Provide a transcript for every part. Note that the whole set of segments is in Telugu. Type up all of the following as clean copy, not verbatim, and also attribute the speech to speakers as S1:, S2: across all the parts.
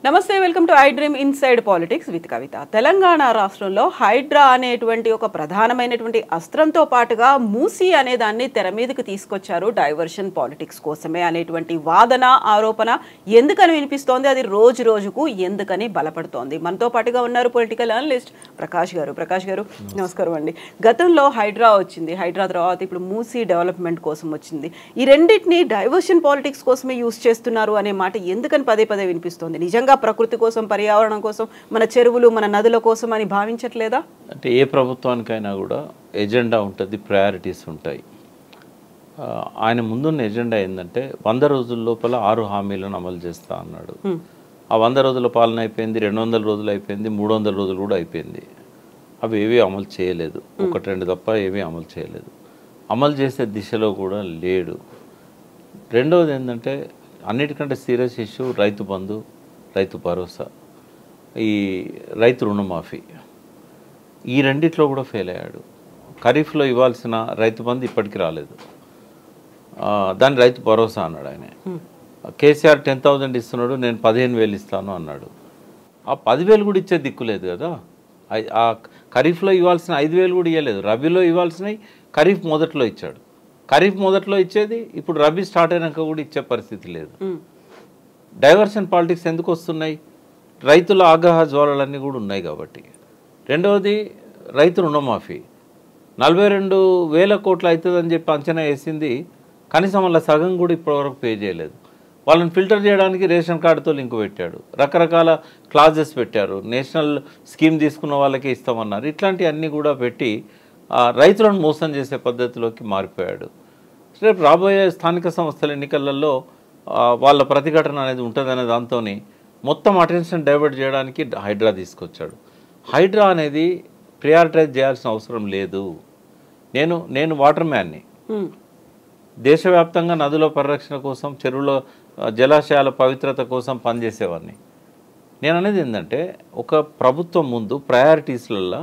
S1: నమస్తే, welcome to I dream inside politics with Kavitha. Telangana రాష్ట్రంలో హైడ్రా అనేటువంటి ఒక ప్రధానమైనటువంటి అస్త్రంతో పాటుగా మూసీ అనే దాన్ని తెర మీదకి తీసుకొచ్చారు డైవర్షన్ పాలిటిక్స్ కోసమే అనేటువంటి వాదన ఆరోపణ ఎందుకని వినిపిస్తోంది, అది రోజు రోజుకు ఎందుకని బలపడుతోంది. మనతో పాటుగా ఉన్నారు పొలిటికల్ అనలిస్ట్ ప్రకాష్ గారు. నమస్కారం అండి. గతంలో హైడ్రా వచ్చింది, హైడ్రా తర్వాత ఇప్పుడు మూసీ డెవలప్మెంట్ కోసం వచ్చింది. ఈ రెండింటిని డైవర్షన్ పాలిటిక్స్ కోసమే యూజ్ చేస్తున్నారు అనే మాట ఎందుకని పదే పదే వినిపిస్తోంది? నిజంగా ప్రకృతి కోసం, పర్యావరణం కోసం, మన చెరువులు, మన నదుల కోసం అని భావించట్లేదా?
S2: అంటే ఏ ప్రభుత్వానికైనా కూడా ఎజెండా ఉంటుంది, ప్రయారిటీస్ ఉంటాయి. ఆయన ముందున్న ఎజెండా ఏంటంటే 100 రోజుల లోపల 6 హామీలను అమలు చేస్తా అన్నాడు. ఆ 100 రోజుల పాలన అయిపోయింది, 200 రోజులు అయిపోయింది, 300 రోజులు కూడా అయిపోయింది. అవి ఏవీ అమలు చేయలేదు, 1-2 తప్ప ఏమీ అమలు చేయలేదు. అమలు చేసే దిశలో కూడా లేడు. రెండవది ఏంటంటే అన్నిటికంటే సీరియస్ ఇష్యూ రైతు బంధు, రైతు భరోసా, ఈ రైతు రుణమాఫీ, ఈ రెండిట్లో కూడా ఫెయిల్ అయ్యాడు. ఖరీఫ్లో ఇవ్వాల్సిన రైతు బంధు ఇప్పటికీ రాలేదు, దాని రైతు భరోసా అన్నాడు ఆయన. కేసీఆర్ 10,000 ఇస్తున్నాడు, నేను 15,000 ఇస్తాను అన్నాడు. ఆ 10,000 కూడా ఇచ్చే దిక్కు లేదు కదా. ఆ ఖరీఫ్లో ఇవ్వాల్సిన 5,000 కూడా ఇవ్వలేదు, రబీలో ఇవ్వాల్సినవి ఖరీఫ్ మొదట్లో ఇచ్చాడు. ఖరీఫ్ మొదట్లో ఇచ్చేది ఇప్పుడు రబీ స్టార్ట్ అయినాక కూడా ఇచ్చే పరిస్థితి లేదు. డైవర్షన్ పాలిటిక్స్ ఎందుకు వస్తున్నాయి? రైతుల ఆగ్రహ జ్వాలలన్నీ కూడా ఉన్నాయి కాబట్టి. రెండవది రైతు రుణమాఫీ 42,000 కోట్లు అవుతుందని చెప్పి అంచనా వేసింది, కనీసం వాళ్ళ సగం కూడా ఇప్పటివరకు పే చేయలేదు. వాళ్ళని ఫిల్టర్ చేయడానికి రేషన్ కార్డుతో లింక్ పెట్టాడు, రకరకాల క్లాజెస్ పెట్టారు, నేషనల్ స్కీమ్ తీసుకున్న వాళ్ళకే ఇస్తామన్నారు. ఇట్లాంటివన్నీ కూడా పెట్టి రైతులను మోసం చేసే పద్ధతిలోకి మారిపోయాడు. రేపు రాబోయే స్థానిక సంస్థల ఎన్నికలలో వాళ్ళ ప్రతిఘటన అనేది ఉంటుందనే దాంతో మొత్తం అటెన్షన్ డైవర్ట్ చేయడానికి హైడ్రా తీసుకొచ్చాడు. హైడ్రా అనేది ప్రియారిటైజ్ చేయాల్సిన అవసరం లేదు. నేను వాటర్ మ్యాన్ని, దేశవ్యాప్తంగా నదుల పరిరక్షణ కోసం, చెరువుల జలాశయాల పవిత్రత కోసం పనిచేసేవాడిని. నేను అనేది ఏంటంటే ఒక ప్రభుత్వం ముందు ప్రయారిటీస్లలో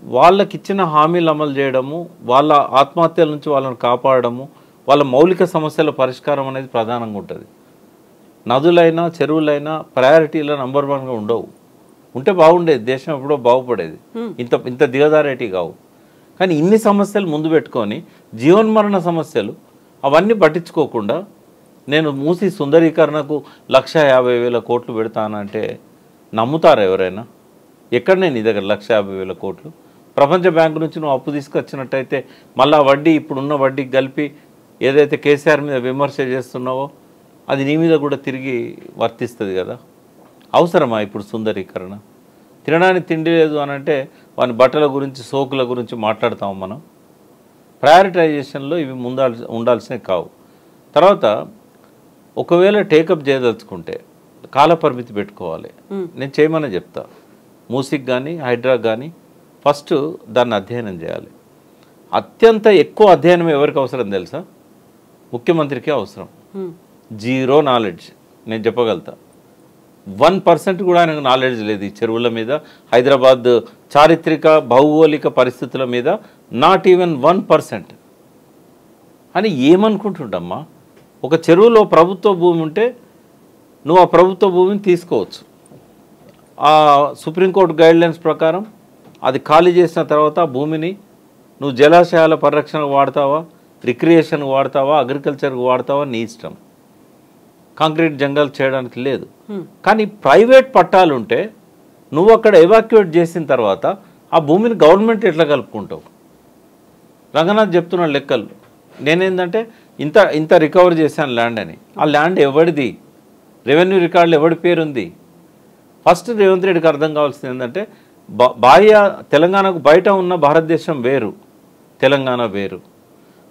S2: వాళ్ళకిచ్చిన హామీలు అమలు చేయడము, వాళ్ళ ఆత్మహత్యల నుంచి వాళ్ళని కాపాడము, వాళ్ళ మౌలిక సమస్యల పరిష్కారం అనేది ప్రధానంగా ఉంటుంది. నదులైనా చెరువులైనా ప్రయారిటీలో నంబర్ 1గా ఉండవు. ఉంటే బాగుండేది, దేశం ఎప్పుడో బాగుపడేది. ఇంత దిగదారేటి కావు. కానీ ఇన్ని సమస్యలు ముందు పెట్టుకొని జీవన్మరణ సమస్యలు అవన్నీ పట్టించుకోకుండా నేను మూసీ సుందరీకరణకు 150,000 కోట్లు పెడతానంటే నమ్ముతారా ఎవరైనా? ఎక్కడనే నీ దగ్గర 150,000 కోట్లు? ప్రపంచ బ్యాంకు నుంచి నువ్వు అప్పు తీసుకొచ్చినట్టయితే మళ్ళీ వడ్డీ, ఇప్పుడున్న వడ్డీకి కలిపి ఏదైతే కేసీఆర్ మీద విమర్శ చేస్తున్నావో అది నీ మీద కూడా తిరిగి వర్తిస్తుంది కదా. అవసరమా ఇప్పుడు సుందరీకరణ? తినడానికి తిండి లేదు అని అంటే వాని బట్టల గురించి, సోకుల గురించి మాట్లాడతాము మనం. ప్రయారిటైజేషన్లో ఇవి ఉండాల్సినవి కావు. తర్వాత ఒకవేళ టేకప్ చేయదలుచుకుంటే కాలపరిమితి పెట్టుకోవాలి. నేను చేయమని చెప్తా. మూసీకి కానీ హైడ్రాకి కానీ ఫస్ట్ దాన్ని అధ్యయనం చేయాలి. అత్యంత ఎక్కువ అధ్యయనం ఎవరికి అవసరం తెలుసా? ముఖ్యమంత్రికే అవసరం. Zero knowledge. నేను చెప్పగలుగుతా, 1% కూడా ఆయనకు నాలెడ్జ్ లేదు ఈ చెరువుల మీద, హైదరాబాద్ చారిత్రక భౌగోళిక పరిస్థితుల మీద. Not even 1%. అని ఏమనుకుంటుండమ్మా? ఒక చెరువులో ప్రభుత్వ భూమి ఉంటే నువ్వు ఆ ప్రభుత్వ భూమిని తీసుకోవచ్చు. ఆ సుప్రీంకోర్టు గైడ్లైన్స్ ప్రకారం అది ఖాళీ చేసిన తర్వాత ఆ భూమిని నువ్వు జలాశయాల పరిరక్షణకు వాడతావా, రిక్రియేషన్కి వాడతావా, అగ్రికల్చర్కి వాడతావా, నీ ఇష్టం. కాంక్రీట్ జంగల్ చేయడానికి లేదు. కానీ ప్రైవేట్ పట్టాలు ఉంటే నువ్వు అక్కడ ఎవాక్యుయేట్ చేసిన తర్వాత ఆ భూమిని గవర్నమెంట్ ఎట్లా కలుపుకుంటావు? రంగనాథ్ చెప్తున్న లెక్కలు. నేనేంటంటే ఇంత రికవర్ చేశాను ల్యాండ్ అని. ఆ ల్యాండ్ ఎవరిది? రెవెన్యూ రికార్డులు ఎవరి పేరుంది? ఫస్ట్ రేవంత్ రెడ్డికి అర్థం కావాల్సింది ఏంటంటే తెలంగాణకు బయట ఉన్న భారతదేశం వేరు, తెలంగాణ వేరు.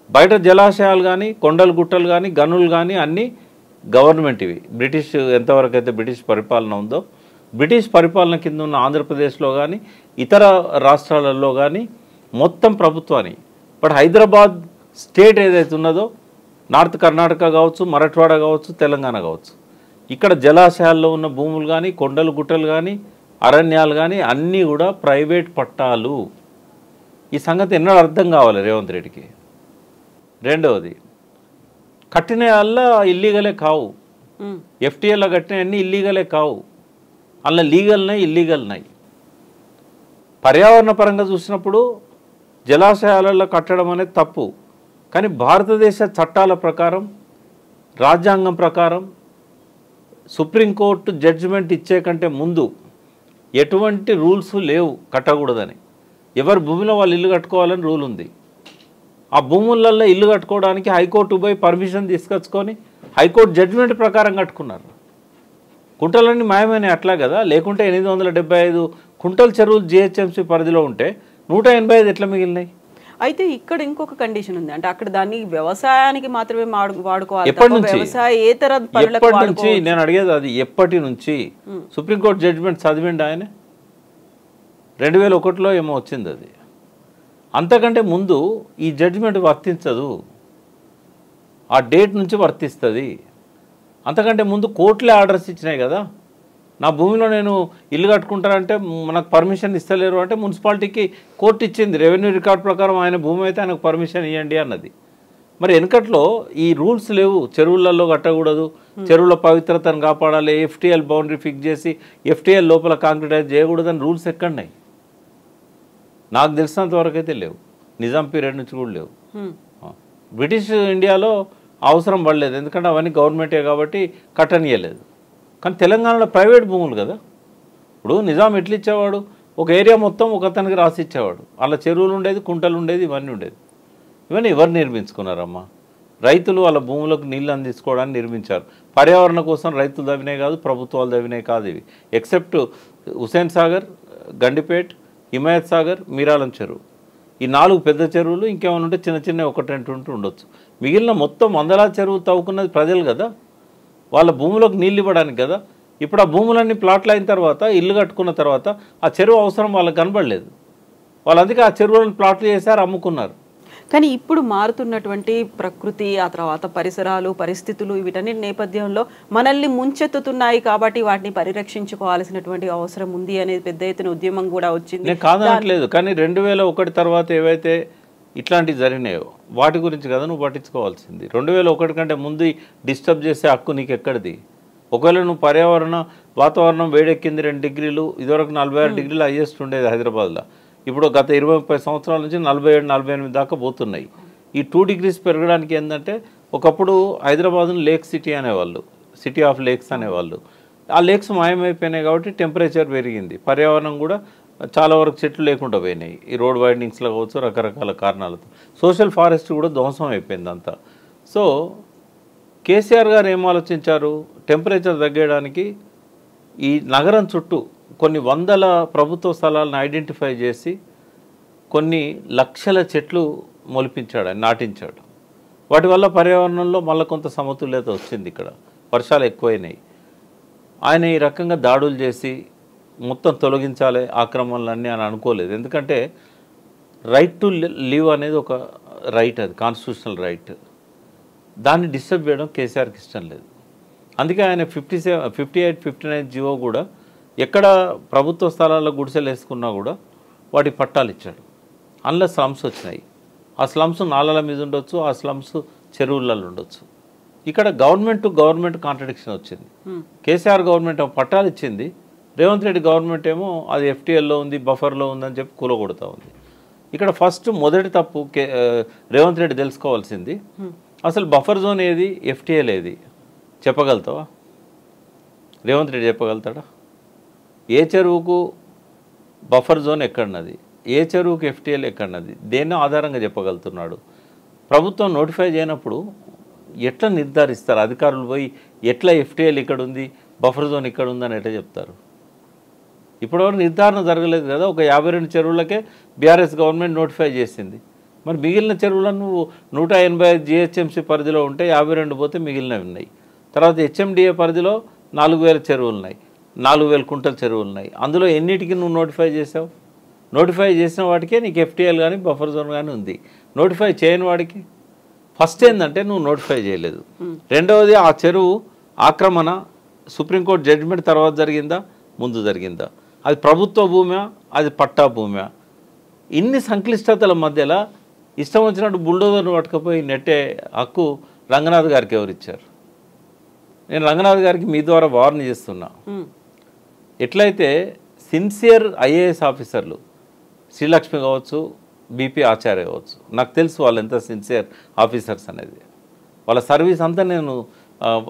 S2: బయట జలాశయాలు కానీ, కొండలు గుట్టలు కానీ, గనులు కానీ అన్నీ గవర్నమెంట్ ఇవి. బ్రిటిష్ ఎంతవరకు అయితే బ్రిటిష్ పరిపాలన ఉందో, బ్రిటిష్ పరిపాలన కింద ఉన్న ఆంధ్రప్రదేశ్లో కానీ ఇతర రాష్ట్రాలలో కానీ మొత్తం ప్రభుత్వాన్ని. బట్ హైదరాబాద్ స్టేట్ ఏదైతే ఉన్నదో, నార్త్ కర్ణాటక కావచ్చు, మరాఠవాడ కావచ్చు, తెలంగాణ కావచ్చు, ఇక్కడ జలాశయాల్లో ఉన్న భూములు కానీ, కొండలు గుట్టలు కానీ, అరణ్యాలు కానీ అన్నీ కూడా ప్రైవేట్ పట్టాలు. ఈ సంగతి ఎన్నడూ అర్థం కావాలి రేవంత్ రెడ్డికి. రెండవది, కట్టిన వల్ల ఇల్లీగలే కావు. ఎఫ్టీఏలో కట్టిన అన్నీ ఇల్లీగలే కావు, అలా లీగల్నాయి ఇల్లీగల్నాయి. పర్యావరణ పరంగా చూసినప్పుడు జలాశయాలలో కట్టడం అనేది తప్పు, కానీ భారతదేశ చట్టాల ప్రకారం రాజ్యాంగం ప్రకారం సుప్రీంకోర్టు జడ్జిమెంట్ ఇచ్చే కంటే ముందు ఎటువంటి రూల్స్ లేవు కట్టకూడదని. ఎవరి భూమిలో వాళ్ళు ఇల్లు కట్టుకోవాలని రూల్ ఉంది. ఆ భూములలో ఇల్లు కట్టుకోవడానికి హైకోర్టు పోయి పర్మిషన్ తీసుకొచ్చుకొని హైకోర్టు జడ్జిమెంట్ ప్రకారం కట్టుకున్నారు. కుంటలన్నీ మాయమైన అట్లా కదా, లేకుంటే 875 కుంటల చెరువులు జిహెచ్ఎంసీ పరిధిలో ఉంటే 185 ఎట్లా మిగిలినాయి?
S1: అయితే ఇక్కడ ఇంకొక కండిషన్ ఉంది, అంటే అక్కడ దాన్ని వ్యవసాయానికి మాత్రమే వాడుకోవాలి.
S2: ఎప్పటి నుంచి?
S1: వ్యవసాయేతర పనులకు
S2: ఎప్పటి నుంచి నేను అడిగేది అది. ఎప్పటి నుంచి? సుప్రీంకోర్టు జడ్జిమెంట్ చదివిండి ఆయన, 2001లో ఏమో వచ్చింది అది. అంతకంటే ముందు ఈ జడ్జిమెంట్ వర్తించదు, ఆ డేట్ నుంచి వర్తిస్తుంది. అంతకంటే ముందు కోర్టులే ఆర్డర్స్ ఇచ్చినాయి కదా. నా భూమిలో నేను ఇల్లు కట్టుకుంటానంటే మనకు పర్మిషన్ ఇస్తలేరు అంటే మున్సిపాలిటీకి కోర్టు ఇచ్చింది, రెవెన్యూ రికార్డ్ ప్రకారం ఆయన భూమి అయితే ఆయనకు పర్మిషన్ ఇవ్వండి అన్నది. మరి వెనకట్లో ఈ రూల్స్ లేవు, చెరువులలో కట్టకూడదు, చెరువుల పవిత్రతను కాపాడాలి, ఎఫ్టీఎల్ బౌండరీ ఫిక్స్ చేసి ఎఫ్టీఎల్ లోపల కాంక్రీటైజ్ చేయకూడదని రూల్స్ ఎక్కడున్నాయి? నాకు తెలిసినంత వరకు అయితే లేవు, నిజాం పీరియడ్ నుంచి కూడా లేవు. బ్రిటిష్ ఇండియాలో అవసరం పడలేదు, ఎందుకంటే అవన్నీ గవర్నమెంటే కాబట్టి కట్టనీయలేదు. కానీ తెలంగాణలో ప్రైవేట్ భూములు కదా. ఇప్పుడు నిజాం ఎట్లా ఇచ్చేవాడు, ఒక ఏరియా మొత్తం ఒక అతనికి రాసి ఇచ్చేవాడు, అలా చెరువులు ఉండేది, కుంటలు ఉండేది, ఇవన్నీ ఉండేది. ఇవన్నీ ఎవరు నిర్మించుకున్నారమ్మా? రైతులు వాళ్ళ భూములకు నీళ్ళు అందించుకోవడానికి నిర్మించారు. పర్యావరణ కోసం రైతులు తవ్వినాయి కాదు, ప్రభుత్వాలు తవ్వినాయి కాదు ఇవి. ఎక్సెప్ట్ హుసేన్ సాగర్, గండిపేట్, హిమాయత్ సాగర్, మీరాలం చెరువు, ఈ 4 పెద్ద చెరువులు, ఇంకేమైనా ఉంటే చిన్న చిన్న 1-2 ఉండొచ్చు. మిగిలిన మొత్తం వందలాది చెరువులు తవ్వుకున్నది ప్రజలు కదా, వాళ్ళ భూములకు నీళ్ళు ఇవ్వడానికి కదా. ఇప్పుడు ఆ భూములన్నీ ప్లాట్లు అయిన తర్వాత, ఇల్లు కట్టుకున్న తర్వాత ఆ చెరువు అవసరం వాళ్ళకి కనబడలేదు, వాళ్ళు అందుకే ఆ చెరువులను ప్లాట్లు చేశారు, అమ్ముకున్నారు.
S1: కానీ ఇప్పుడు మారుతున్నటువంటి ప్రకృతి, ఆ తర్వాత పరిసరాలు, పరిస్థితులు, వీటన్నిటి నేపథ్యంలో మనల్ని ముంచెత్తుతున్నాయి కాబట్టి వాటిని పరిరక్షించుకోవాల్సినటువంటి అవసరం ఉంది అనేది పెద్ద ఎత్తున ఉద్యమం కూడా వచ్చింది.
S2: నేను కాదనట్లేదు, కానీ 2001 తర్వాత ఏవైతే ఇట్లాంటివి జరిగినాయో వాటి గురించి కదా నువ్వు పట్టించుకోవాల్సింది. 2001 కంటే ముందు డిస్టర్బ్ చేసే హక్కు నీకు ఎక్కడిది? ఒకవేళ నువ్వు పర్యావరణ వాతావరణం వేడెక్కింది 2 డిగ్రీలు, ఇదివరకు 46 డిగ్రీలు హైయెస్ట్ ఉండేది హైదరాబాద్లో, ఇప్పుడు గత 20-30 సంవత్సరాల నుంచి 47-48 దాకా పోతున్నాయి. ఈ 2 degrees పెరగడానికి ఏంటంటే, ఒకప్పుడు హైదరాబాద్ను లేక్ సిటీ అనేవాళ్ళు, సిటీ ఆఫ్ లేక్స్ అనేవాళ్ళు. ఆ లేక్స్ మాయమైపోయినాయి కాబట్టి టెంపరేచర్ పెరిగింది, పర్యావరణం కూడా చాలా వరకు చెట్లు లేకుండా పోయినాయి, ఈ రోడ్ వైండింగ్స్లో కావచ్చు, రకరకాల కారణాలతో. సోషల్ ఫారెస్ట్ కూడా ధ్వంసం అయిపోయింది అంతా. సో కేసీఆర్ గారు ఏం ఆలోచించారు, టెంపరేచర్ తగ్గడానికి ఈ నగరం చుట్టూ కొన్ని వందల ప్రభుత్వ స్థలాలను ఐడెంటిఫై చేసి కొన్ని లక్షల చెట్లు మొలిపించాడు, నాటించాడు. వాటి వల్ల పర్యావరణంలో మళ్ళీ కొంత సమతుల్యత వచ్చింది, ఇక్కడ వర్షాలు ఎక్కువైనాయి. ఆయన ఈ రకంగా దాడులు చేసి మొత్తం తొలగించాలి ఆక్రమణలన్నీ అని అనుకోలేదు, ఎందుకంటే రైట్ టు లివ్ అనేది ఒక రైట్, అది కాన్స్టిట్యూషనల్ రైట్. దాన్ని డిస్టర్బ్ చేయడం కేసీఆర్కి ఇష్టం లేదు. అందుకే ఆయన 58-59 జీవో కూడా ఎక్కడ ప్రభుత్వ స్థలాల్లో గుడిసెలు వేసుకున్నా కూడా వాటి పట్టాలు ఇచ్చాడు. అందులో స్లమ్స్ వచ్చినాయి, ఆ స్లమ్స్ నాలల మీద ఉండొచ్చు, ఆ స్లమ్స్ చెరువులలో ఉండొచ్చు. ఇక్కడ గవర్నమెంట్ టు గవర్నమెంట్ కాంట్రడిక్షన్ వచ్చింది. కేసీఆర్ గవర్నమెంట్ పట్టాలు ఇచ్చింది, రేవంత్ రెడ్డి గవర్నమెంట్ ఏమో అది ఎఫ్టీఎల్లో ఉంది, బఫర్లో ఉందని చెప్పి కూలగొడతా ఉంది. ఇక్కడ మొదటి తప్పు రేవంత్ రెడ్డి తెలుసుకోవాల్సింది, అసలు బఫర్ జోన్ ఏది, ఎఫ్టీఎల్ ఏది చెప్పగలుగుతావా? రేవంత్ రెడ్డి చెప్పగలుగుతాడా? ఏ చెరువుకు బఫర్ జోన్ ఎక్కడున్నది, ఏ చెరువుకు ఎఫ్టీఎల్ ఎక్కడున్నది, దేన్ని ఆధారంగా చెప్పగలుగుతున్నాడు? ప్రభుత్వం నోటిఫై చేయనప్పుడు ఎట్లా నిర్ధారిస్తారు? అధికారులు పోయి ఎట్లా ఎఫ్టీఎల్ ఇక్కడ ఉంది, బఫర్ జోన్ ఇక్కడ ఉందని ఎట్లా చెప్తారు? ఇప్పటివరకు నిర్ధారణ జరగలేదు కదా. ఒక 52 చెరువులకే బీఆర్ఎస్ గవర్నమెంట్ నోటిఫై చేసింది. మరి మిగిలిన చెరువులను 185 జిహెచ్ఎంసీ పరిధిలో ఉంటే 52 పోతే మిగిలినవి ఉన్నాయి. తర్వాత హెచ్ఎండిఏ పరిధిలో 4000 చెరువులు ఉన్నాయి, 4000 కుంటల చెరువులు ఉన్నాయి. అందులో ఎన్నిటికి నువ్వు నోటిఫై చేసావు? నోటిఫై చేసిన వాటికే నీకు ఎఫ్టీఎల్ కానీ బఫర్ జోన్ కానీ ఉంది. నోటిఫై చేయని వాడికి ఫస్ట్ ఏంటంటే నువ్వు నోటిఫై చేయలేదు. రెండవది, ఆ చెరువు ఆక్రమణ సుప్రీంకోర్టు జడ్జిమెంట్ తర్వాత జరిగిందా, ముందు జరిగిందా? అది ప్రభుత్వ భూమా, అది పట్టా భూమా? ఇన్ని సంక్లిష్టతల మధ్యలో ఇష్టం వచ్చినట్టు బుల్డోజర్ను పట్టుకపోయి నెట్టే హక్కు రంగనాథ్ గారికి ఎవరిచ్చారు? నేను రంగనాథ్ గారికి మీ ద్వారా వార్న్ చేస్తున్నా. ఎట్లయితే సిన్సియర్ ఐఏఎస్ ఆఫీసర్లు శ్రీలక్ష్మి కావచ్చు, బీపీ ఆచార్య కావచ్చు, నాకు తెలుసు వాళ్ళు ఎంత సిన్సియర్ ఆఫీసర్స్ అనేది. వాళ్ళ సర్వీస్ అంతా నేను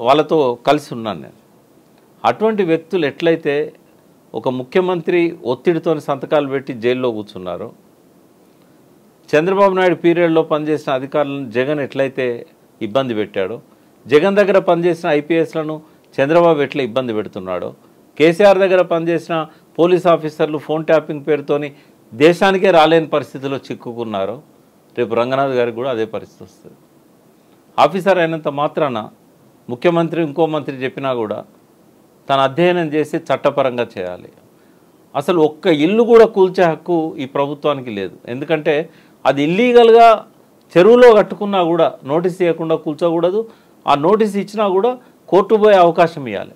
S2: వాళ్ళతో కలిసి ఉన్నాను నేను. అటువంటి వ్యక్తులు ఎట్లయితే ఒక ముఖ్యమంత్రి ఒత్తిడితో సంతకాలు పెట్టి జైల్లో కూర్చున్నారో, చంద్రబాబు నాయుడు పీరియడ్లో పనిచేసిన అధికారులను జగన్ ఎట్లయితే ఇబ్బంది పెట్టాడో, జగన్ దగ్గర పనిచేసిన ఐపీఎస్లను చంద్రబాబు ఎట్లా ఇబ్బంది పెడుతున్నాడో, కేసీఆర్ దగ్గర పనిచేసిన పోలీస్ ఆఫీసర్లు ఫోన్ ట్యాపింగ్ పేరుతోని దేశానికే రాలేని పరిస్థితిలో చిక్కుకున్నారో, రేపు రంగనాథ్ గారికి కూడా అదే పరిస్థితి వస్తుంది. ఆఫీసర్ అయినంత మాత్రాన ముఖ్యమంత్రి ఇంకో మంత్రి చెప్పినా కూడా తను అధ్యయనం చేసి చట్టపరంగా చేయాలి. అసలు ఒక్క ఇల్లు కూడా కూల్చే హక్కు ఈ ప్రభుత్వానికి లేదు. ఎందుకంటే అది ఇల్లీగల్గా చెరువులో కట్టుకున్నా కూడా నోటీస్ ఇవ్వకుండా కూల్చకూడదు. ఆ నోటీస్ ఇచ్చినా కూడా కోర్టు పోయే అవకాశం ఇవ్వాలి.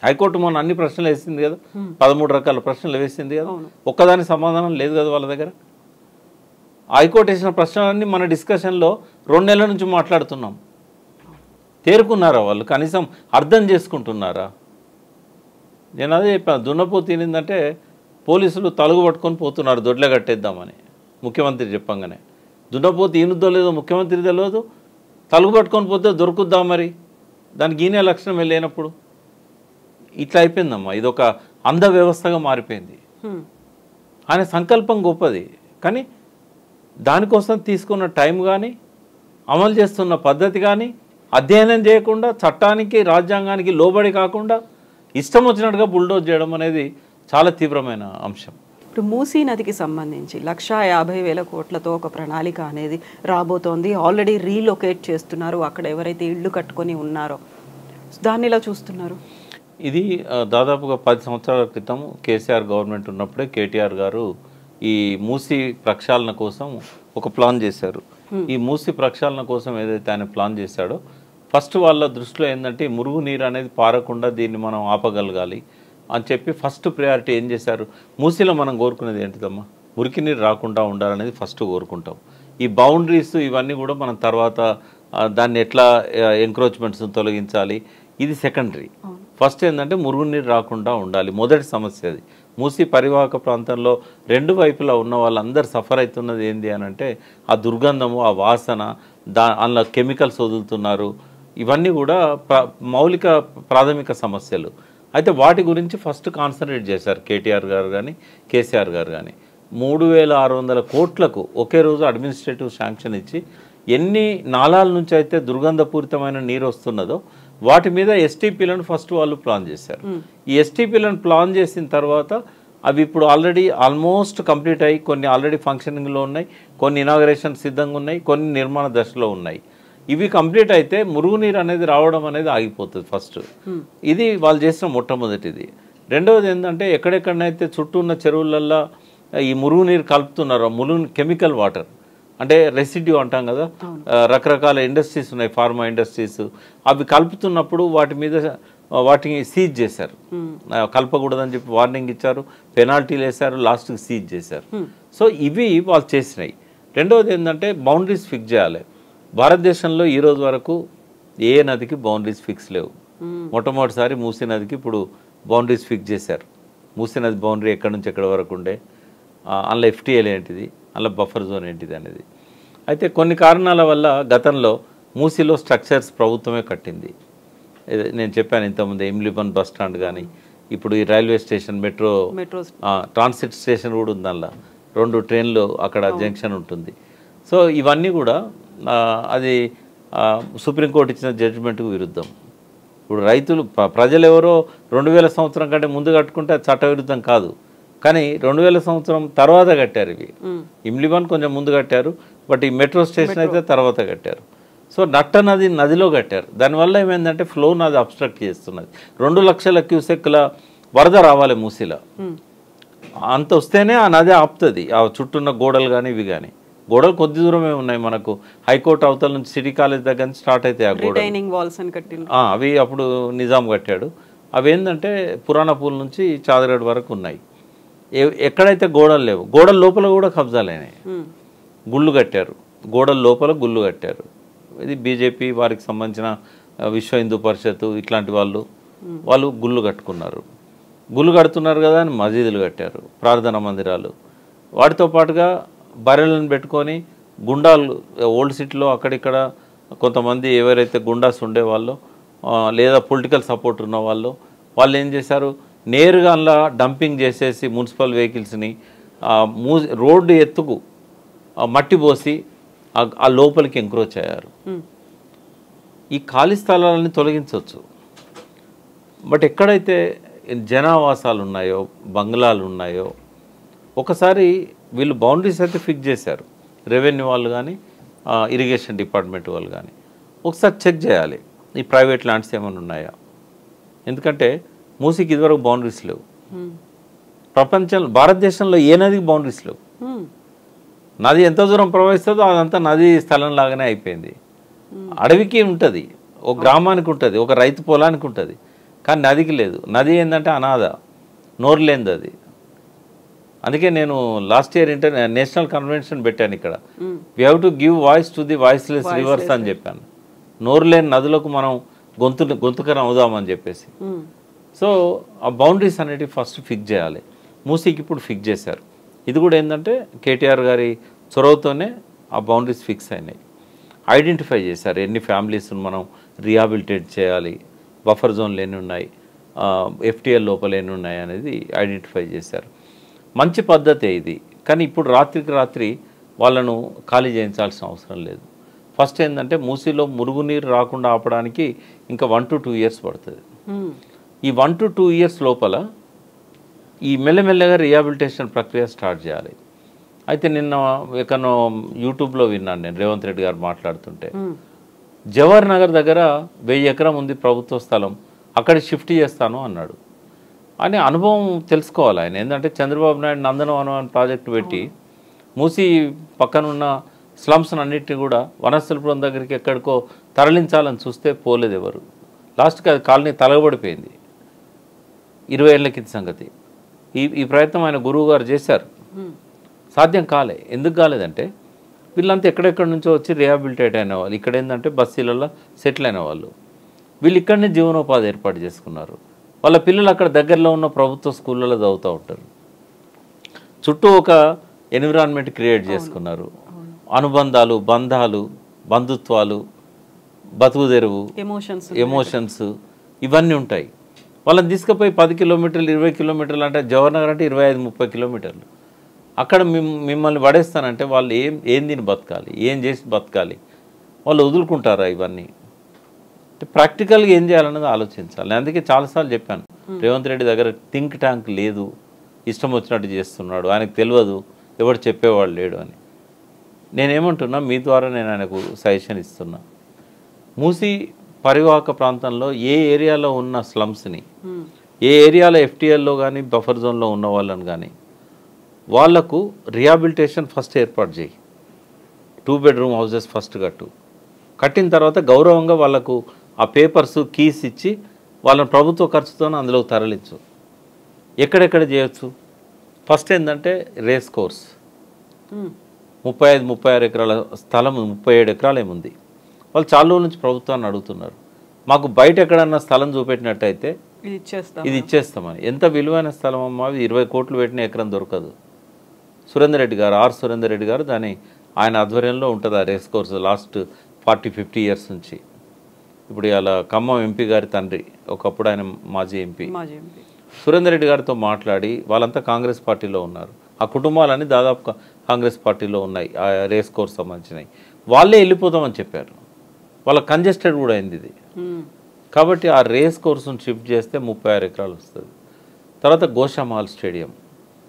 S2: హైకోర్టు మొన్న అన్ని ప్రశ్నలు వేసింది కదా, 13 రకాల ప్రశ్నలు వేసింది కదా, ఒక్కదాని సమాధానం లేదు కదా వాళ్ళ దగ్గర. హైకోర్టు వేసిన ప్రశ్నలన్నీ మన డిస్కషన్లో 2 నెలల నుంచి మాట్లాడుతున్నాం. తేరుకున్నారా వాళ్ళు? కనీసం అర్థం చేసుకుంటున్నారా? నేను అదే చెప్పాను, దున్నపో తినిందంటే పోలీసులు తలుగు పట్టుకొని పోతున్నారు దొడ్లే కట్టేద్దామని ముఖ్యమంత్రి చెప్పంగానే. దున్నపోతే ఈనుద్దో లేదో ముఖ్యమంత్రి తెలియదు, తలుగు పట్టుకొని పోతే దొరుకుద్దాం మరి, దానికి ఈయనే లక్షణం లేనప్పుడు. ఇట్లా అయిపోయిందమ్మా, ఇదొక అంధ వ్యవస్థగా మారిపోయింది. ఆయన సంకల్పం గొప్పది, కానీ దానికోసం తీసుకున్న టైం కానీ, అమలు చేస్తున్న పద్ధతి కానీ అధ్యయనం చేయకుండా, చట్టానికి రాజ్యాంగానికి లోబడి కాకుండా ఇష్టం వచ్చినట్టుగా బుల్డోజ్ చేయడం అనేది చాలా తీవ్రమైన అంశం.
S1: ఇప్పుడు మూసీ నదికి సంబంధించి 1,50,000 కోట్లతో ఒక ప్రణాళిక అనేది రాబోతోంది. ఆల్రెడీ రీలొకేట్ చేస్తున్నారు అక్కడ ఎవరైతే ఇళ్ళు కట్టుకొని ఉన్నారో. దాన్ని ఇలా చూస్తున్నారు.
S2: ఇది దాదాపుగా 10 సంవత్సరాల క్రితం కేసీఆర్ గవర్నమెంట్ ఉన్నప్పుడే కేటీఆర్ గారు ఈ మూసీ ప్రక్షాళన కోసం ఒక ప్లాన్ చేశారు. ఈ మూసీ ప్రక్షాళన కోసం ఏదైతే ఆయన ప్లాన్ చేశాడో, ఫస్ట్ వాళ్ళ దృష్టిలో ఏంటంటే మురుగు నీరు అనేది పారకుండా దీన్ని మనం ఆపగలగాలి అని చెప్పి ఫస్ట్ ప్రయారిటీ ఏం చేశారు, మూసీలో మనం కోరుకునేది ఏంటిదమ్మా, మురికి నీరు రాకుండా ఉండాలనేది ఫస్ట్ కోరుకుంటాం. ఈ బౌండరీస్ ఇవన్నీ కూడా మనం తర్వాత దాన్ని ఎట్లా ఎంక్రోచ్మెంట్స్ తొలగించాలి, ఇది సెకండరీ. ఫస్ట్ ఏంటంటే మురుగునీరు రాకుండా ఉండాలి, మొదటి సమస్య అది. మూసీ పరివాహక ప్రాంతంలో 2 వైపులా ఉన్న వాళ్ళందరూ సఫర్ అవుతున్నది ఏంటి అని అంటే ఆ దుర్గంధము, ఆ వాసన, అందులో కెమికల్స్ వదులుతున్నారు, ఇవన్నీ కూడా మౌలిక ప్రాథమిక సమస్యలు. అయితే వాటి గురించి ఫస్ట్ కాన్సన్ట్రేట్ చేశారు కేటీఆర్ గారు కానీ కేసీఆర్ గారు కానీ. 3,600 కోట్లకు ఒకే రోజు అడ్మినిస్ట్రేటివ్ శాంక్షన్ ఇచ్చి ఎన్ని నాళాల నుంచి అయితే దుర్గంధపూరితమైన నీరు వస్తున్నదో వాటి మీద ఎస్టీపీలను ఫస్ట్ వాళ్ళు ప్లాన్ చేశారు. ఈ ఎస్టీపీలను ప్లాన్ చేసిన తర్వాత అవి ఇప్పుడు ఆల్రెడీ ఆల్మోస్ట్ కంప్లీట్ అయ్యి, కొన్ని ఆల్రెడీ ఫంక్షనింగ్లో ఉన్నాయి, కొన్ని ఇనాగరేషన్ సిద్ధంగా ఉన్నాయి, కొన్ని నిర్మాణ దశలో ఉన్నాయి. ఇవి కంప్లీట్ అయితే మురుగునీరు అనేది రావడం అనేది ఆగిపోతుంది ఫస్ట్. ఇది వాళ్ళు చేసిన మొట్టమొదటిది. రెండవది ఏంటంటే ఎక్కడెక్కడనైతే చుట్టూ ఉన్న చెరువులల్లో ఈ మురుగునీరు కలుపుతున్నారో, కెమికల్ వాటర్ అంటే రెసిడ్యూ అంటాం కదా, రకరకాల ఇండస్ట్రీస్ ఉన్నాయి, ఫార్మా ఇండస్ట్రీస్, అవి కలుపుతున్నప్పుడు వాటిని సీజ్ చేశారు. కలపకూడదని చెప్పి వార్నింగ్ ఇచ్చారు, పెనాల్టీలు వేశారు, లాస్ట్కి సీజ్ చేశారు. సో ఇవి వాళ్ళు చేసినాయి. రెండవది ఏంటంటే బౌండరీస్ ఫిక్స్ చేయాలి. భారతదేశంలో ఈ రోజు వరకు ఏ నదికి బౌండరీస్ ఫిక్స్ లేవు. మొట్టమొదటిసారి మూసీ నదికి ఇప్పుడు బౌండరీస్ ఫిక్స్ చేశారు. మూసీ నది బౌండరీ ఎక్కడి నుంచి ఎక్కడి వరకు ఉండే, అందులో ఎఫ్టీఎల్ ఏంటిది, అందులో బఫర్ జోన్ ఏంటిది అనేది. అయితే కొన్ని కారణాల వల్ల గతంలో మూసీలో స్ట్రక్చర్స్ ప్రభుత్వమే కట్టింది. నేను చెప్పాను ఇంతకుముందు ఎమ్లిబన్ బస్ స్టాండ్ కానీ, ఇప్పుడు ఈ railway station, metro transit station కూడా ఉంది. అందులో 2 ట్రైన్లు అక్కడ జంక్షన్ ఉంటుంది. సో ఇవన్నీ కూడా అది సుప్రీంకోర్టు ఇచ్చిన జడ్జిమెంట్కు విరుద్ధం. ఇప్పుడు రైతులు ప్రజలు ఎవరో 2000 సంవత్సరం కంటే ముందు కట్టుకుంటే అది చట్టవిరుద్ధం కాదు, కానీ 2000 సంవత్సరం తర్వాత కట్టారు. ఇవి ఇమ్లిబన్ కొంచెం ముందు కట్టారు, బట్ ఈ మెట్రో స్టేషన్ అయితే తర్వాత కట్టారు. సో నదిలో కట్టారు. దానివల్ల ఏమైందంటే ఫ్లో నది అబ్స్ట్రక్ట్ చేస్తున్నది. 2 లక్షల క్యూసెక్ల వరద రావాలి మూసీలో, అంత వస్తేనే ఆ నది ఆపుతుంది. ఆ చుట్టూన్న గోడలు కానీ ఇవి కానీ, గోడలు కొద్ది దూరమే ఉన్నాయి మనకు. హైకోర్టు అవతల నుంచి సిటీ కాలేజ్ దగ్గర నుంచి స్టార్ట్ అవుతాయి ఆ గోడలు. అవి అప్పుడు నిజాం కట్టాడు. అవి ఏంటంటే పురాణపూల్ నుంచి చాదగఢ్ వరకు ఉన్నాయి. ఎక్కడైతే గోడలు లేవు, గోడల లోపల కూడా కబ్జాలైనాయి. గుళ్ళు కట్టారు, గోడల లోపల గుళ్ళు కట్టారు. ఇది బీజేపీ వారికి సంబంధించిన విశ్వ హిందూ పరిషత్ ఇట్లాంటి వాళ్ళు గుళ్ళు కట్టుకున్నారు. గుళ్ళు కడుతున్నారు కదా అని మసీదులు కట్టారు, ప్రార్థనా మందిరాలు. వాటితో పాటుగా బర్రెలను పెట్టుకొని గుండాలు ఓల్డ్ సిటీలో అక్కడిక్కడ కొంతమంది ఎవరైతే గుండాస్ ఉండేవాళ్ళో లేదా పొలిటికల్ సపోర్ట్ ఉన్న వాళ్ళు ఏం చేశారు, నేరుగా అలా డంపింగ్ చేసేసి మున్సిపల్ వెహికల్స్ని రోడ్డు ఎత్తుకు మట్టి పోసి ఆ లోపలికి ఎంక్రోచ్ అయ్యారు. ఈ ఖాళీ స్థలాలని తొలగించవచ్చు. బట్ ఎక్కడైతే జనావాసాలు ఉన్నాయో, బంగ్లాలు ఉన్నాయో, ఒకసారి వీళ్ళు బౌండరీస్ అయితే ఫిక్స్ చేశారు. రెవెన్యూ వాళ్ళు కానీ ఇరిగేషన్ డిపార్ట్మెంట్ వాళ్ళు కానీ ఒకసారి చెక్ చేయాలి ఈ ప్రైవేట్ ల్యాండ్స్ ఏమైనా ఉన్నాయా. ఎందుకంటే మూసీకి ఇదివరకు బౌండరీస్ లేవు. భారతదేశంలో ఏ నదికి బౌండరీస్ లేవు. నది ఎంత దూరం ప్రవహిస్తుందో అదంతా నది స్థలం లాగానే అయిపోయింది. అడవికి ఉంటుంది, ఒక గ్రామానికి ఉంటుంది, ఒక రైతు పొలానికి ఉంటుంది, కానీ నదికి లేదు. నది ఏంటంటే అనాథ, నోరు లేనిది అది. అందుకే నేను లాస్ట్ ఇయర్ నేషనల్ కన్వెన్షన్ పెట్టాను ఇక్కడ, we have to give voice to the voiceless reverse అని చెప్పాను. నోరు లేని నదులకు మనం గొంతుకరం అవుదామని చెప్పేసి. సో ఆ బౌండరీస్ అనేటివి ఫస్ట్ ఫిక్స్ చేయాలి. మూసీకి ఇప్పుడు ఫిక్స్ చేశారు. ఇది కూడా ఏంటంటే కేటీఆర్ గారి చొరవతోనే ఆ బౌండరీస్ ఫిక్స్ అయినాయి. ఐడెంటిఫై చేశారు ఎన్ని ఫ్యామిలీస్ను మనం రీహాబిలిటేట్ చేయాలి, బఫర్ జోన్లు ఎన్ని ఉన్నాయి, ఎఫ్టీఎల్ లోపల ఎన్ని ఉన్నాయి అనేది ఐడెంటిఫై చేశారు. మంచి పద్ధతే ఇది. కానీ ఇప్పుడు రాత్రికి రాత్రి వాళ్ళను ఖాళీ చేయించాల్సిన అవసరం లేదు. ఫస్ట్ ఏంటంటే మూసీలో మురుగునీరు రాకుండా ఆపడానికి ఇంకా 1 to 2 years పడుతుంది. ఈ 1 to 2 years లోపల ఈ మెల్లమెల్లగా రీహాబిలిటేషన్ ప్రక్రియ స్టార్ట్ చేయాలి. అయితే నిన్న ఎక్కడో యూట్యూబ్లో విన్నాను నేను, రేవంత్ రెడ్డి గారు మాట్లాడుతుంటే జవహర్ నగర్ దగ్గర 1000 ఎకరం ఉంది ప్రభుత్వ స్థలం, అక్కడ షిఫ్ట్ చేస్తాను అన్నాడు. అని అనుభవం తెలుసుకోవాలి ఆయన. ఏంటంటే చంద్రబాబు నాయుడు నందనవనం ప్రాజెక్టు పెట్టి మూసి పక్కనున్న స్లమ్స్ అన్నింటినీ కూడా వనస్థలపురం దగ్గరికి ఎక్కడికో తరలించాలని చూస్తే పోలేదు ఎవరు. లాస్ట్కి అది కాలనీ తలగబడిపోయింది. 20 ఏళ్ల కింద సంగతి. ఈ ప్రయత్నం ఆయన గురువు గారు చేశారు, సాధ్యం కాలే. ఎందుకు కాలేదంటే వీళ్ళంతా ఎక్కడెక్కడి నుంచో వచ్చి రీహాబిలిటేట్ అయిన వాళ్ళు, ఇక్కడ ఏంటంటే బస్తీలలో సెటిల్ అయిన వాళ్ళు, వీళ్ళు ఇక్కడనే జీవనోపాధి ఏర్పాటు చేసుకున్నారు. వాళ్ళ పిల్లలు అక్కడ దగ్గరలో ఉన్న ప్రభుత్వ స్కూళ్ళలో చదువుతూ ఉంటారు. చుట్టూ ఒక ఎన్విరాన్మెంట్ క్రియేట్ చేసుకున్నారు. అనుబంధాలు, బంధాలు, బంధుత్వాలు, బతుకుదెరువు, ఎమోషన్స్ ఇవన్నీ ఉంటాయి. వాళ్ళని తీసుకుపోయి 10 కిలోమీటర్లు 20 కిలోమీటర్లు అంటే జవహర్ నగర్ అంటే 25-30 కిలోమీటర్లు అక్కడ మిమ్మల్ని పడేస్తానంటే వాళ్ళు ఏం తిని బతకాలి, ఏం చేసి బతకాలి? వాళ్ళు వదులుకుంటారా? ఇవన్నీ ప్రాక్టికల్గా ఏం చేయాలన్నది ఆలోచించాలి. అందుకే చాలాసార్లు చెప్పాను, రేవంత్ రెడ్డి దగ్గర థింక్ ట్యాంక్ లేదు, ఇష్టం వచ్చినట్టు చేస్తున్నాడు, ఆయనకు తెలియదు, ఎవరు చెప్పేవాళ్ళు లేడు అని. నేనేమంటున్నా, మీ ద్వారా నేను ఆయనకు సజెషన్ ఇస్తున్నా. మూసీ పరివాహక ప్రాంతంలో ఏ ఏరియాలో ఉన్న స్లమ్స్ని, ఏ ఏరియాలో ఎఫ్టీఎల్లో కానీ బఫర్ జోన్లో ఉన్న వాళ్ళని కానీ వాళ్లకు రిహాబిలిటేషన్ ఫస్ట్ ఏర్పాటు చేయి. 2 bedroom హౌసెస్ ఫస్ట్ కట్టిన తర్వాత గౌరవంగా వాళ్లకు ఆ పేపర్స్, కీస్ ఇచ్చి వాళ్ళని ప్రభుత్వ ఖర్చుతో అందులో తరలించు. ఎక్కడెక్కడ చేయొచ్చు? ఫస్ట్ ఏంటంటే రేస్ కోర్స్, 35-36 ఎకరాల స్థలం, 37 ఎకరాలు ఏముంది. వాళ్ళు చాలా రోజుల నుంచి ప్రభుత్వాన్ని అడుగుతున్నారు, మాకు బయట ఎక్కడన్నా స్థలం చూపెట్టినట్టయితే ఇది ఇచ్చేస్తామని. ఎంత విలువైన స్థలం అమ్మా, 20 కోట్లు పెట్టిన ఎకరం దొరకదు. సురేందర్ రెడ్డి గారు, సురేందర్ రెడ్డి గారు దాని ఆయన ఆధ్వర్యంలో ఉంటుంది ఆ రేస్ కోర్స్ లాస్ట్ 40-50 years నుంచి. ఇప్పుడు ఇలా ఖమ్మం ఎంపీ గారి తండ్రి, ఒకప్పుడు ఆయన మాజీ ఎంపీ సురేందర్ రెడ్డి గారితో మాట్లాడి, వాళ్ళంతా కాంగ్రెస్ పార్టీలో ఉన్నారు, ఆ కుటుంబాలన్నీ దాదాపు కాంగ్రెస్ పార్టీలో ఉన్నాయి, ఆ రేస్ కోర్స్ సంబంధించినవి. వాళ్ళే వెళ్ళిపోతామని చెప్పారు. వాళ్ళ కంజెస్టెడ్ కూడా అయింది ఇది. కాబట్టి ఆ రేస్ కోర్సును షిఫ్ట్ చేస్తే 36 ఎకరాలు వస్తుంది. తర్వాత గోషామాల్ స్టేడియం,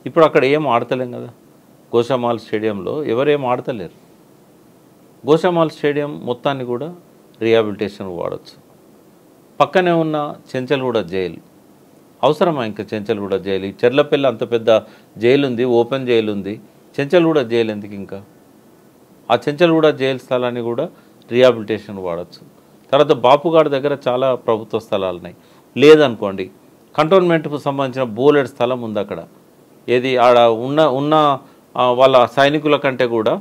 S2: ఇప్పుడు అక్కడ ఏం ఆడతలేం కదా. గోషామాల్ స్టేడియంలో ఎవరేం ఆడతలేరు. గోషామాల్ స్టేడియం మొత్తాన్ని కూడా రీహాబిలిటేషన్ వాడచ్చు. పక్కనే ఉన్న చెంచల్గూడ జైలు అవసరమా? ఇంకా చెంచల్గూడ జైలు, చెర్లపల్లి అంత పెద్ద జైలు ఉంది, ఓపెన్ జైలు ఉంది, చెంచల్గూడ జైలు ఎందుకు? ఇంకా ఆ చెంచల్గూడ జైలు స్థలాన్ని కూడా రీహాబిలిటేషన్ వాడచ్చు. తర్వాత బాపుగాడి దగ్గర చాలా ప్రభుత్వ స్థలాలు ఉన్నాయి. లేదనుకోండి, కంటోన్మెంట్కు సంబంధించిన బోలెడ్ స్థలం ఉంది అక్కడ. ఏది ఆడ ఉన్న వాళ్ళ సైనికుల కంటే కూడా,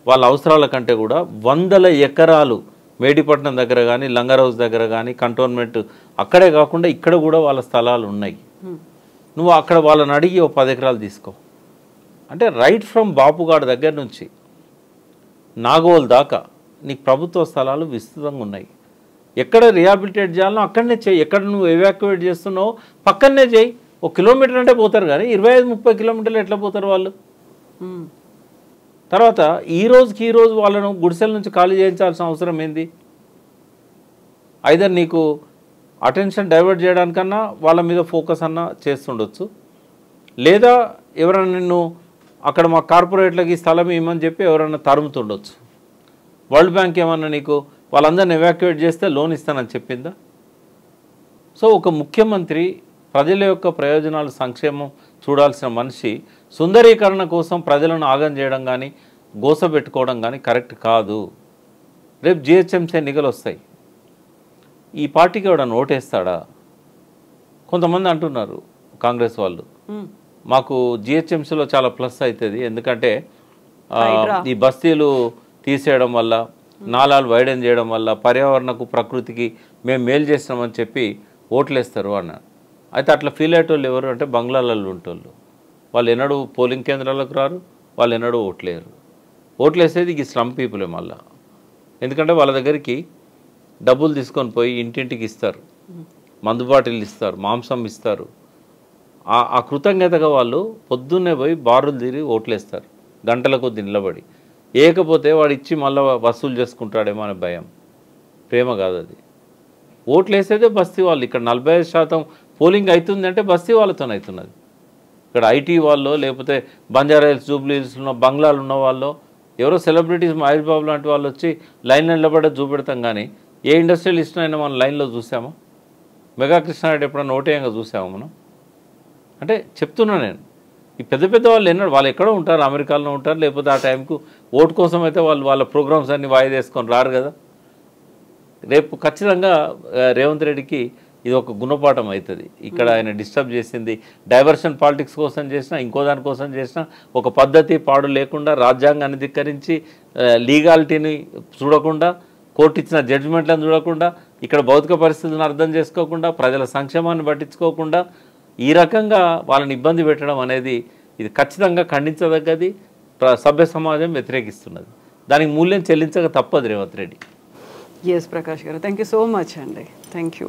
S2: వాళ్ళ అవసరాల కంటే కూడా 100 ఎకరాలు మేడిపట్నం దగ్గర కానీ లంగర్ హౌస్ దగ్గర కానీ కంటోన్మెంట్ అక్కడే కాకుండా ఇక్కడ కూడా వాళ్ళ స్థలాలు ఉన్నాయి. నువ్వు అక్కడ వాళ్ళని అడిగి ఓ 10 ఎకరాలు తీసుకో అంటే రైట్ ఫ్రమ్ బాపుగాడ్ దగ్గర నుంచి నాగోల్ దాకా నీకు ప్రభుత్వ స్థలాలు విస్తృతంగా ఉన్నాయి. ఎక్కడ రిహాబిలిటేట్ చేయాలో అక్కడనే చేయి. ఎక్కడ నువ్వు ఎవాక్యువేట్ చేస్తున్నావో పక్కనే చేయి. 1 కిలోమీటర్ అంటే పోతారు కానీ 25-30 కిలోమీటర్లు ఎట్లా పోతారు వాళ్ళు? తర్వాత ఈ రోజు వాళ్ళను గుడిసెల నుంచి ఖాళీ చేయించాల్సిన అవసరం ఏంది? ఐదర్ నీకు అటెన్షన్ డైవర్ట్ చేయడానికన్నా వాళ్ళ మీద ఫోకస్ అన్నా చేస్తుండొచ్చు, లేదా ఎవరైనా నిన్ను అక్కడ మా కార్పొరేట్లకి స్థలం ఇవ్వమని చెప్పి ఎవరైనా తరుముతుండొచ్చు. వరల్డ్ బ్యాంక్ ఏమన్నా నీకు వాళ్ళందరిని ఎవాక్యువేట్ చేస్తే లోన్ ఇస్తానని చెప్పిందా? సో ఒక ముఖ్యమంత్రి ప్రజల యొక్క ప్రయోజనాలు సంక్షేమం చూడాల్సిన మనిషి సుందరీకరణ కోసం ప్రజలను ఆగం చేయడం కానీ గోసపెట్టుకోవడం కానీ కరెక్ట్ కాదు. రేపు జిహెచ్ఎంసీ ఎన్నికలు వస్తాయి. ఈ పార్టీకి ఎవడన్నా ఓటేస్తాడా? కొంతమంది అంటున్నారు కాంగ్రెస్ వాళ్ళు, మాకు జిహెచ్ఎంసీలో చాలా ప్లస్ అవుతుంది, ఎందుకంటే ఈ బస్తీలు తీసేయడం వల్ల, నాలాలు వైడెన్ చేయడం వల్ల పర్యావరణకు ప్రకృతికి మేము మేలు చేస్తామని చెప్పి ఓట్లేస్తారు అన్నారు. అయితే అట్లా ఫీల్ అయ్యేటోళ్ళు ఎవరు అంటే బంగ్లాలలో ఉంటోళ్ళు. వాళ్ళు ఎన్నడూ పోలింగ్ కేంద్రాలకు రారు, వాళ్ళు ఎన్నడూ ఓట్లేరు. ఓట్లేసేది ఈ స్లమ్ పీపులే మళ్ళా. ఎందుకంటే వాళ్ళ దగ్గరికి డబ్బులు తీసుకొని పోయి ఇంటింటికి ఇస్తారు, మందు బాటిల్ ఇస్తారు, మాంసం ఇస్తారు. ఆ కృతజ్ఞతగా వాళ్ళు పొద్దున్నే పోయి బారులు తీరి ఓట్లేస్తారు గంటల కొద్ది నిలబడి. ఏకపోతే వాడు ఇచ్చి మళ్ళీ వసూలు చేసుకుంటాడేమో అనే భయం. ప్రేమ కాదు అది. ఓట్లేసేదే బస్తీ వాళ్ళు. ఇక్కడ 45% పోలింగ్ అవుతుంది అంటే బస్తీ వాళ్ళతో అవుతున్నది. ఇక్కడ ఐటీ వాళ్ళు, లేకపోతే బంజారా హిల్స్, జూబ్లీ హిల్స్ ఉన్న బంగ్లాలు ఉన్న వాళ్ళు, ఎవరో సెలబ్రిటీస్ మహేష్ బాబు లాంటి వాళ్ళు వచ్చి లైన్లో నిలబడే చూపెడతాం. కానీ ఏ ఇండస్ట్రియలిస్ట్ అయినా మనం లైన్లో చూసామా? మెగా కృష్ణారెడ్డి ఎప్పుడన్నా ఓటేయంగా చూసామా మనం? అంటే చెప్తున్నా నేను, ఈ పెద్ద పెద్ద వాళ్ళు వాళ్ళు ఎక్కడో ఉంటారు, అమెరికాలో ఉంటారు, లేకపోతే ఆ టైంకు ఓటు కోసం అయితే వాళ్ళు వాళ్ళ ప్రోగ్రామ్స్ అన్ని వాయిదా వేసుకొని రారు కదా. రేపు ఖచ్చితంగా రేవంత్ రెడ్డికి ఇది ఒక గుణపాఠం అవుతుంది. ఇక్కడ ఆయన డిస్టర్బ్ చేసింది డైవర్షన్ పాలిటిక్స్ కోసం చేసినా, ఇంకో దానికోసం చేసినా, ఒక పద్ధతి పాడు లేకుండా, రాజ్యాంగాన్ని ధిక్కరించి, లీగాలిటీని చూడకుండా, కోర్టు ఇచ్చిన జడ్జిమెంట్లను చూడకుండా, ఇక్కడ భౌతిక పరిస్థితులను అర్థం చేసుకోకుండా, ప్రజల సంక్షేమాన్ని పట్టించుకోకుండా ఈ రకంగా వాళ్ళని ఇబ్బంది పెట్టడం అనేది ఇది ఖచ్చితంగా ఖండించదగ్గది. సభ్య సమాజం వ్యతిరేకిస్తున్నది. దానికి మూల్యం చెల్లించక తప్పదు రేవంత్ రెడ్డి.
S1: ఎస్ ప్రకాష్ గారు, థ్యాంక్ యూ సో మచ్ అండి. Thank you.